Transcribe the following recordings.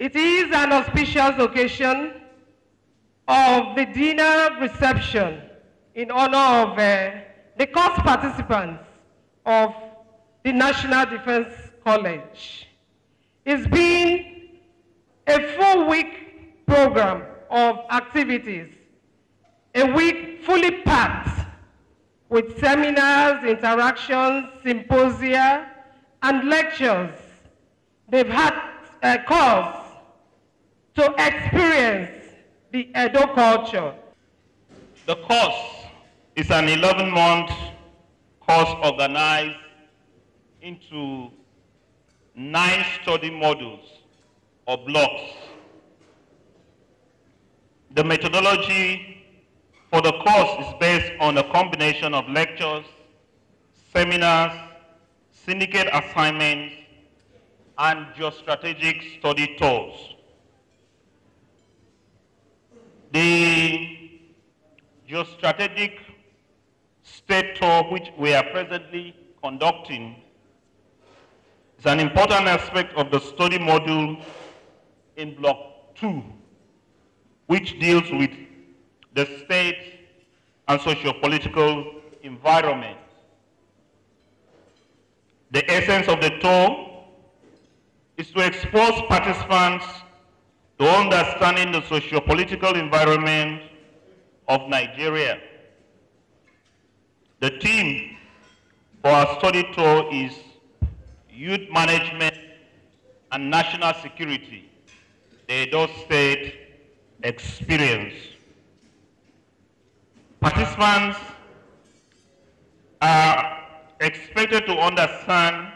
It is an auspicious occasion of the dinner reception in honor of the course participants of the National Defense College. It's been a 4-week program of activities, a week fully packed with seminars, interactions, symposia, and lectures. They've had a cause to experience the Edo culture. The course is an 11-month course organized into 9 study modules or blocks. The methodology for the course is based on a combination of lectures, seminars, syndicate assignments, and geostrategic study tours. The geostrategic state tour, which we are presently conducting, is an important aspect of the study module in Block 2, which deals with the state and socio-political environment. The essence of the tour is to expose participants to understanding the socio-political environment of Nigeria. The theme for our study tour is Youth Management and National Security, the Edo State Experience. Participants are expected to understand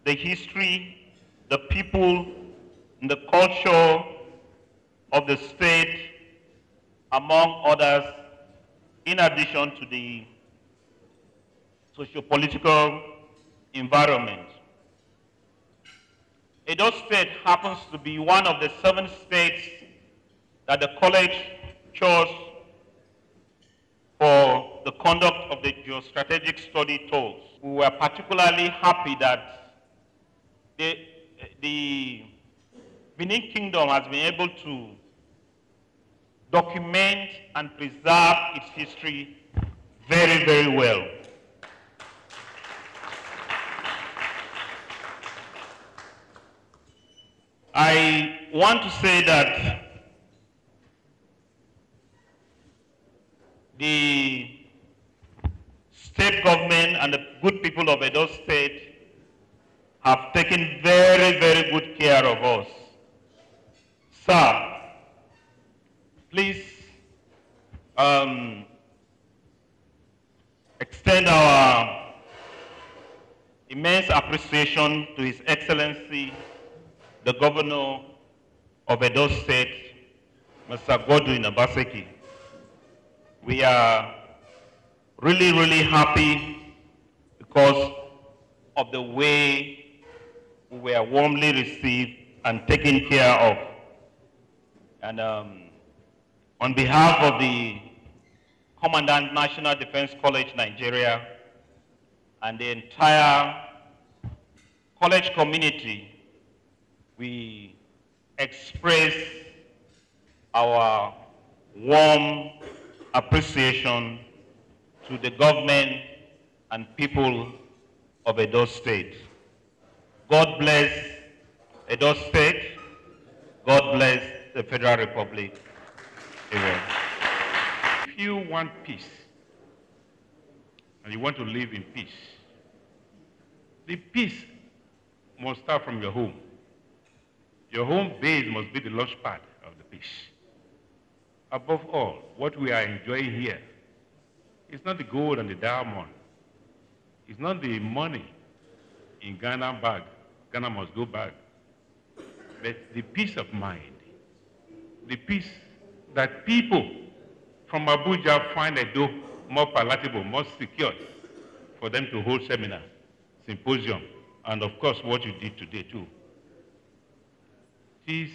the history, the people, and the culture of the state, among others, in addition to the socio-political environment. Edo State happens to be one of the 7 states that the college chose for the conduct of the geostrategic study tours. We were particularly happy that the Benin Kingdom has been able to document and preserve its history very, very well. I want to say that the state government and the good people of Edo State have taken very, very good care of us. Sir, please extend our immense appreciation to His Excellency, the Governor of Edo State, Mr. Godwin Obaseki. We are really, really happy because of the way we were warmly received and taken care of. And on behalf of the Commandant National Defense College Nigeria and the entire college community, we express our warm appreciation to the government and people of Edo State. God bless Edo State. God bless the Federal Republic. Amen. If you want peace, and you want to live in peace, the peace must start from your home. Your home base must be the launch pad of the peace. Above all, what we are enjoying here is not the gold and the diamond. It's not the money in Ghana bag. Ghana must go back. But the peace of mind. The peace that people from Abuja find Edo more palatable, more secure for them to hold seminar, symposium, and of course what you did today too. It is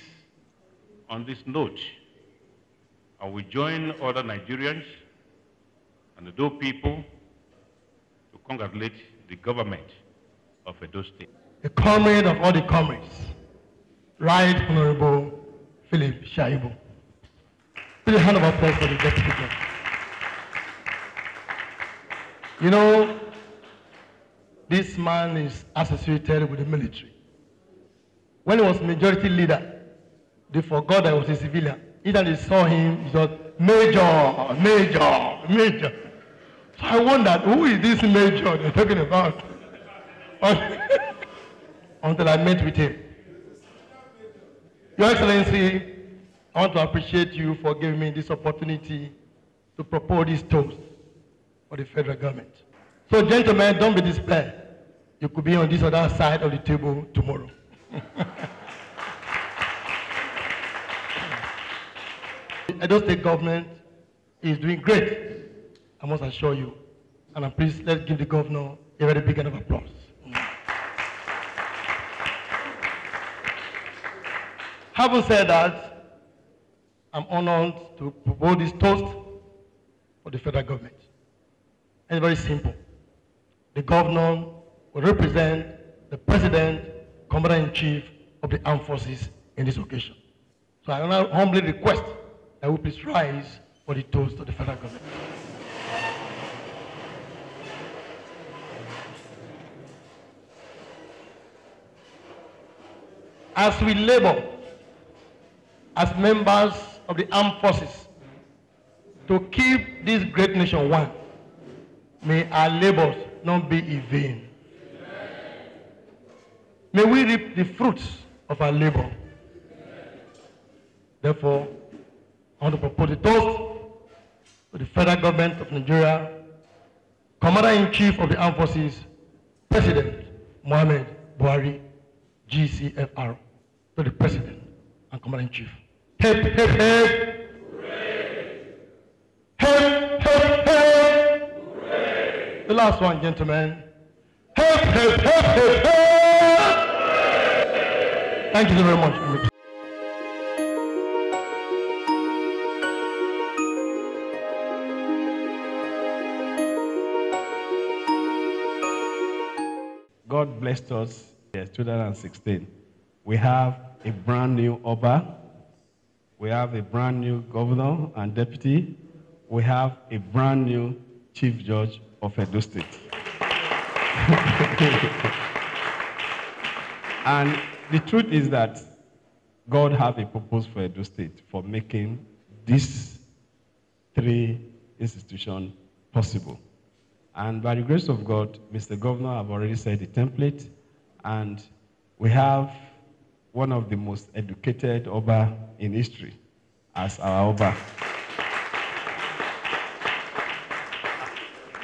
on this note, I will join other Nigerians and Edo people to congratulate the government of Edo State. A comrade of all the comrades, Right Honorable Philip Shaibu. Please a hand of applause for the Deputy Governor. You know, this man is associated with the military. When he was majority leader, they forgot that he was a civilian. Each time they saw him, he said, Major, Major, Major. So I wondered, who is this Major they're talking about? Until I met with him. Your Excellency, I want to appreciate you for giving me this opportunity to propose this toast for the federal government. So gentlemen, don't be displayed. You could be on this other side of the table tomorrow. Edo State government is doing great, I must assure you. And please, let's give the governor a very big round of applause. Having said that, I'm honored to propose this toast for the federal government. It's very simple. The governor will represent the president, commander-in-chief of the armed forces in this occasion. So I now humbly request that we please rise for the toast of the federal government. As we labor as members of the armed forces to keep this great nation one, may our labors not be in vain. May we reap the fruits of our labor. Therefore, I want to propose a toast to the federal government of Nigeria, Commander-in-Chief of the Armed Forces, President Muhammad Buhari, GCFR, to the President and Commander-in-Chief. Hip, hip, hip. Hooray. Hip, hip, hip. Hooray. The last one, gentlemen. Hip, hip, hip, hip, hip. Thank you very much. God blessed us in 2016. We have a brand new Oba. We have a brand new governor and deputy. We have a brand new chief judge of Edo State. And the truth is that God has a purpose for Edo State for making these three institutions possible. And by the grace of God, Mr. Governor have already said the template, and we have one of the most educated Oba in history as our Oba.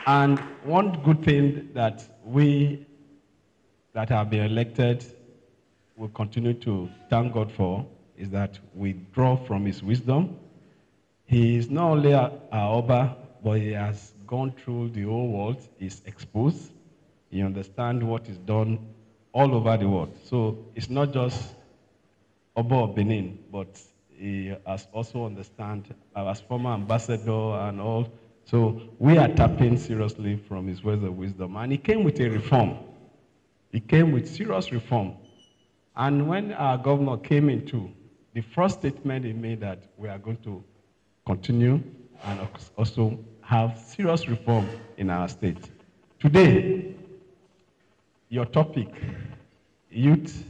And one good thing that we that have been elected will continue to thank God for is that we draw from his wisdom. He is not only our Oba, but he has gone through the whole world, is exposed. He understands what is done all over the world. So it's not just Oba of Benin, but he has also understand as former ambassador and all. So we are tapping seriously from his words of wisdom. And he came with a reform. He came with serious reform. And when our governor came into, the first statement he made that we are going to continue and also have serious reform in our state. Today, your topic, youth,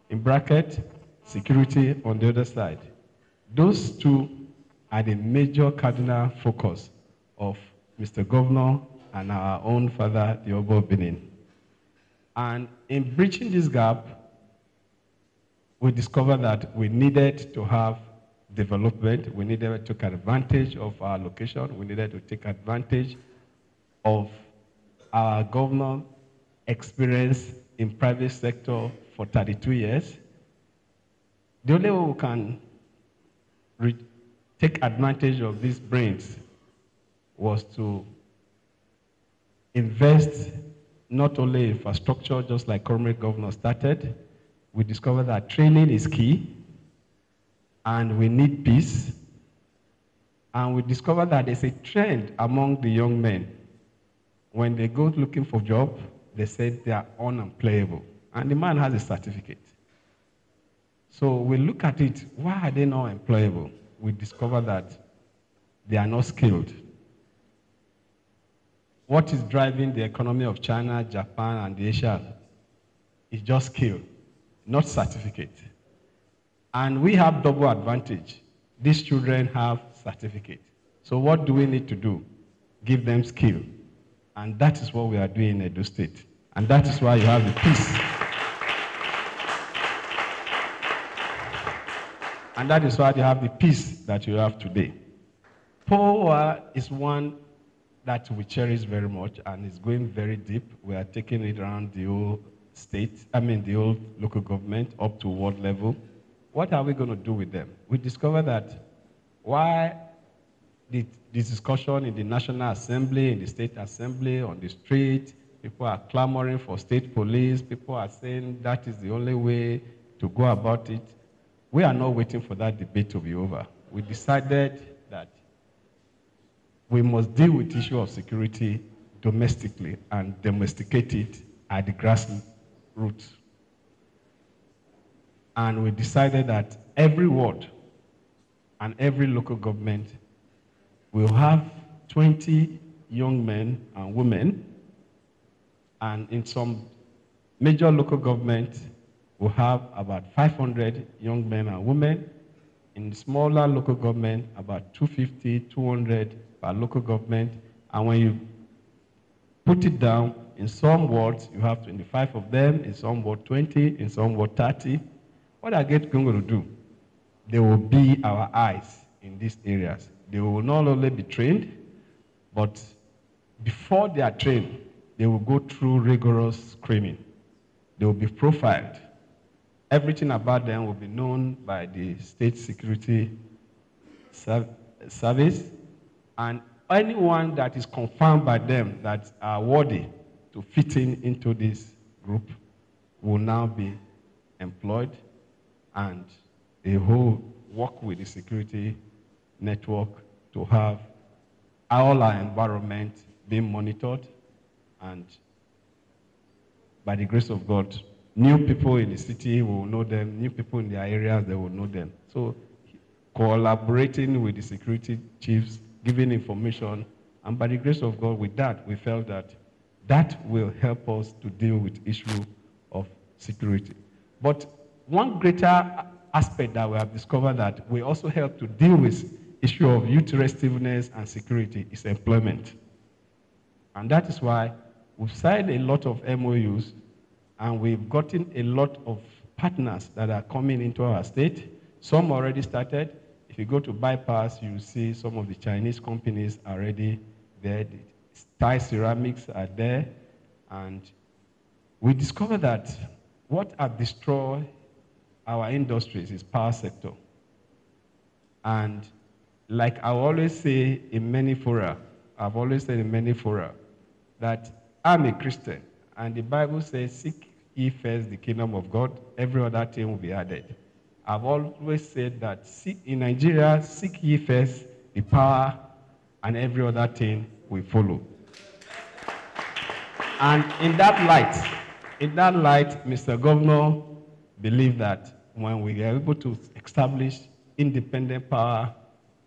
in bracket, security on the other side. Those two are the major cardinal focus of Mr. Governor and our own father, the Oba of Benin. And in bridging this gap, we discovered that we needed to have development. We needed to take advantage of our location. We needed to take advantage of our governor experience in private sector for 32 years. The only way we can take advantage of these brains was to invest not only in infrastructure, just like current governor started. We discovered that training is key, and we need peace. And we discovered that there's a trend among the young men. When they go looking for a job, they say they are unemployable. And the man has a certificate. So we look at it, why are they not employable? We discover that they are not skilled. What is driving the economy of China, Japan, and Asia is just skill, not certificate. And we have double advantage. These children have certificate. So what do we need to do? Give them skill. And that is what we are doing in Edo State. And that is why you have the peace. And that is why you have the peace that you have today. POA is one that we cherish very much and is going very deep. We are taking it around the whole state, the whole local government up to world level. What are we going to do with them? We discovered that why this discussion in the National Assembly, in the State Assembly, on the street, people are clamoring for state police, people are saying that is the only way to go about it. We are not waiting for that debate to be over. We decided that we must deal with the issue of security domestically and domesticate it at the grassroots. And we decided that every ward and every local government will have 20 young men and women, and in some major local governments, we'll have about 500 young men and women. In the smaller local government, about 250, 200 per local government. And when you put it down, in some wards, you have 25 of them, in some ward 20, in some ward 30. What are they going to do? They will be our eyes in these areas. They will not only be trained, but before they are trained, they will go through rigorous screening. They will be profiled. Everything about them will be known by the State Security Service, and anyone that is confirmed by them that are worthy to fit into this group will now be employed, and they will work with the security network to have all our environment being monitored, and by the grace of God, new people in the city will know them, new people in their areas, they will know them. So collaborating with the security chiefs, giving information, and by the grace of God, with that, we felt that that will help us to deal with the issue of security. But one greater aspect that we have discovered that we also help to deal with issue of youth restiveness and security is employment. And that is why we've signed a lot of MOUs, and we've gotten a lot of partners that are coming into our state. Some already started. If you go to Bypass, you see some of the Chinese companies already there. The Thai ceramics are there. And we discovered that what has destroyed our industries is power sector. And like I always say in many fora, I've always said in many fora, that I'm a Christian, and the Bible says, seek ye first the kingdom of God, every other thing will be added. I've always said that in Nigeria, seek ye first the power, and every other thing will follow. And in that light, Mr. Governor believed that when we are able to establish independent power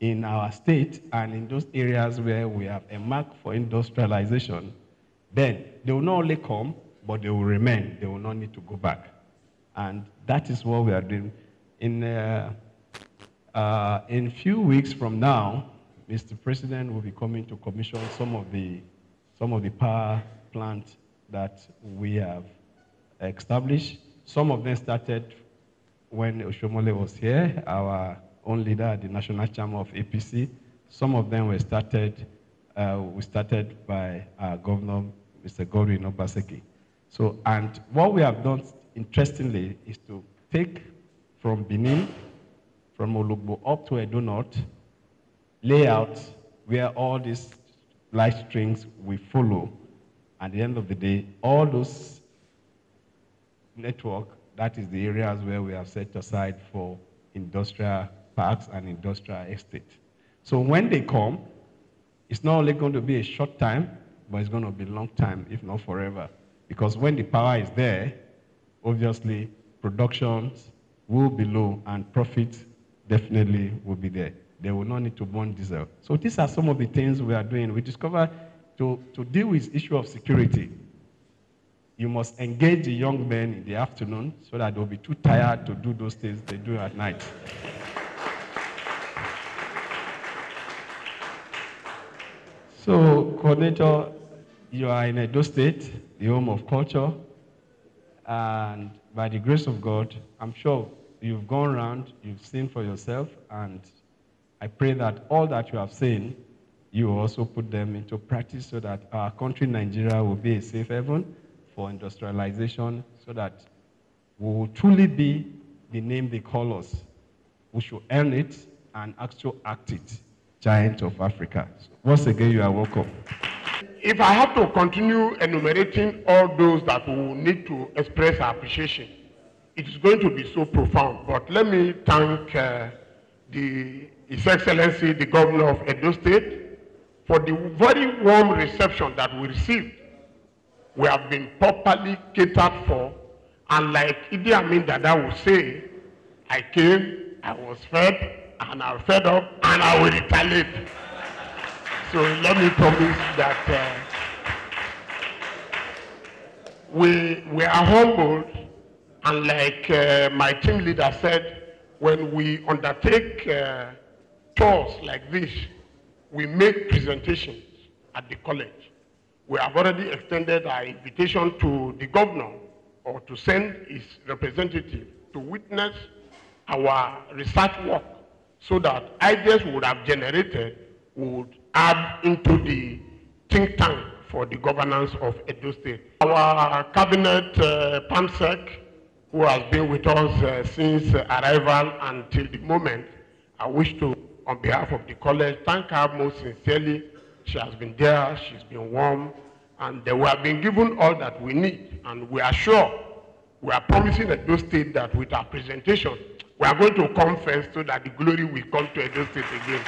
in our state and in those areas where we have a mark for industrialization, then they will not only come, but they will remain. They will not need to go back. And that is what we are doing. In a few weeks from now, Mr. President will be coming to commission some of the power plants that we have established. Some of them started when Oshomole was here, our own leader at the National Chairman of APC. Some of them were started, we started by our governor, Mr. Godwin Obaseki. So, and what we have done, interestingly, is to take from Benin, from Olugbo up to Edo North, layout where all these light strings will follow. At the end of the day, all those network, that is the areas where we have set aside for industrial parks and industrial estate. So when they come, it's not only going to be a short time, but it's going to be a long time, if not forever. Because when the power is there, obviously, productions will be low and profit definitely will be there. They will not need to burn diesel. So these are some of the things we are doing. We discovered to deal with issue of security, you must engage the young men in the afternoon so that they'll be too tired to do those things they do at night. So, Coordinator, you are in Edo State, the home of culture, and by the grace of God, I'm sure you've gone around, you've seen for yourself, and I pray that all that you have seen, you will also put them into practice so that our country, Nigeria, will be a safe haven for industrialization, so that we will truly be the name they call us. We should earn it and actually act it. Giant of Africa. Once again, you are welcome. If I have to continue enumerating all those that we will need to express our appreciation, it is going to be so profound. But let me thank His Excellency, the Governor of Edo State, for the very warm reception that we received. We have been properly catered for, and like Idi Amin Dada would say, I came, I was fed, and I'm fed up, and I will retaliate. So let me promise that we are humbled, and like my team leader said, when we undertake tours like this, we make presentations at the college. We have already extended our invitation to the governor or to send his representative to witness our research work, so that ideas we would have generated would add into the think tank for the governance of Edo State. Our cabinet PAMSEC, who has been with us since arrival until the moment, I wish to, on behalf of the college, thank her most sincerely. She has been there, she's been warm, and we have been given all that we need. And we are sure, we are promising Edo State that with our presentation, we are going to come first so that the glory will come to Edo State again.